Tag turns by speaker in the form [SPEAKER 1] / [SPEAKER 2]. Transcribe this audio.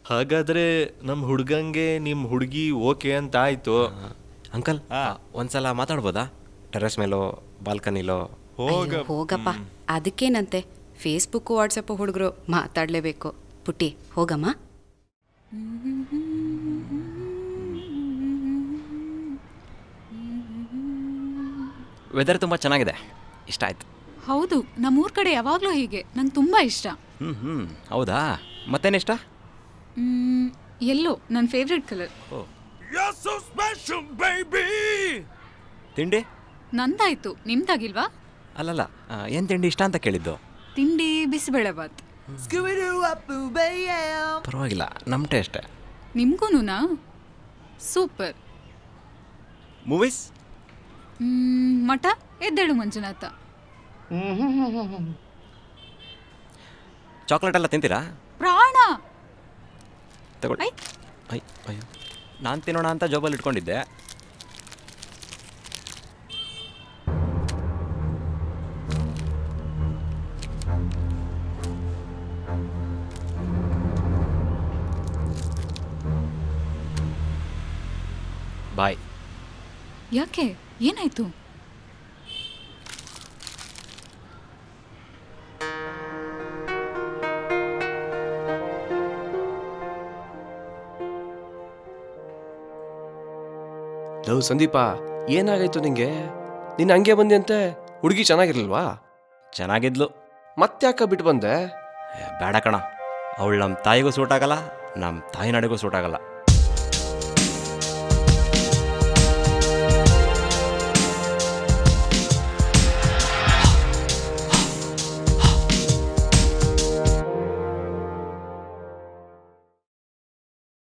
[SPEAKER 1] ಹಾಗಾದ್ರೆ ನಮ್ಮ ಹುಡುಗಂಗೆ ನಿಮ್ಮ ಹುಡುಗಿ ಓಕೆ ಅಂತ ಆಯ್ತು.
[SPEAKER 2] ಅಂಕಲ್ ಒಂದ್ಸಲ ಮಾತಾಡ್ಬೋದಾ? ಟೆರೆಸ್ ಮೇಲೋ ಬಾಲ್ಕನಿಲೋ?
[SPEAKER 3] ಅಯ್ಯೋ, ಹೋಗಪ್ಪ, ಅದಕ್ಕೇನಂತೆ, ಫೇಸ್ಬುಕ್ ವಾಟ್ಸಪ್ ಹುಡುಗರು ಮಾತಾಡಲೇಬೇಕು. ಪುಟ್ಟಿ ಹೋಗಮ್ಮ.
[SPEAKER 2] ವೆದರ್ ತುಂಬ ಚೆನ್ನಾಗಿದೆ, ಇಷ್ಟ ಆಯ್ತು.
[SPEAKER 4] ಹೌದು, ನಮ್ಮೂರ್ ಕಡೆ ಯಾವಾಗಲೂ ಹೀಗೆ, ನಂಗೆ ತುಂಬ ಇಷ್ಟ.
[SPEAKER 2] ಹೌದಾ? ಮತ್ತೇನಿಷ್ಟ?
[SPEAKER 4] ಎಲ್ಲೋ ನನ್ನ ಫೇವ್ರೆಟ್ ಕಲರ್.
[SPEAKER 2] ತಿಂಡಿ
[SPEAKER 4] ನಂದಾಯ್ತು, ನಿಮ್ದಾಗಿಲ್ವಾ?
[SPEAKER 2] ಅಲ್ಲಲ್ಲ, ಏನು ತಿಂಡಿ ಇಷ್ಟ ಅಂತ ಕೇಳಿದ್ದು.
[SPEAKER 4] ತಿಂಡಿ ಬಿಸಿಬೇಳೆ ಬಾತ್.
[SPEAKER 2] ಪರವಾಗಿಲ್ಲ, ನಮ್ಮ ಟೇಸ್ಟೇ.
[SPEAKER 4] ನಿಮ್ಗೂನಾ? ಸೂಪರ್.
[SPEAKER 2] ಮೂವೀಸ್?
[SPEAKER 4] ಮಠ ಎದ್ದೇಳು ಮಂಜುನಾಥ.
[SPEAKER 2] ಚಾಕ್ಲೇಟ್ ಎಲ್ಲ ತಿಂತೀರಾ?
[SPEAKER 4] ಪ್ರಾಣ
[SPEAKER 2] ತಗೊಳ್ಳಿ. ಅಯ್ಯೋ, ನಾನು ತಿನ್ನೋಣ ಅಂತ ಜೋಬಲ್ಲಿ ಇಟ್ಕೊಂಡಿದ್ದೆ. ಬಾಯ್.
[SPEAKER 4] ಯಾಕೆ, ಏನಾಯ್ತು?
[SPEAKER 5] ಲವ್ ಸಂದೀಪ, ಏನಾಗಾಯ್ತು ನಿಂಗೆ? ನೀನು ಹಂಗೆ ಬಂದೆ ಅಂತೆ. ಹುಡುಗಿ ಚೆನ್ನಾಗಿರ್ಲಿಲ್ವಾ?
[SPEAKER 2] ಚೆನ್ನಾಗಿದ್ಲು.
[SPEAKER 5] ಮತ್ತ್ಯಾಕ ಬಿಟ್ಟು ಬಂದೆ?
[SPEAKER 2] ಬೇಡ ಕಣ, ಅವಳು ನಮ್ಮ ತಾಯಿಗೂ ಸೂಟ್ ಆಗಲ್ಲ, ನಮ್ಮ ತಾಯಿ ನಡೆಗೂ ಸೂಟ್ ಆಗಲ್ಲ.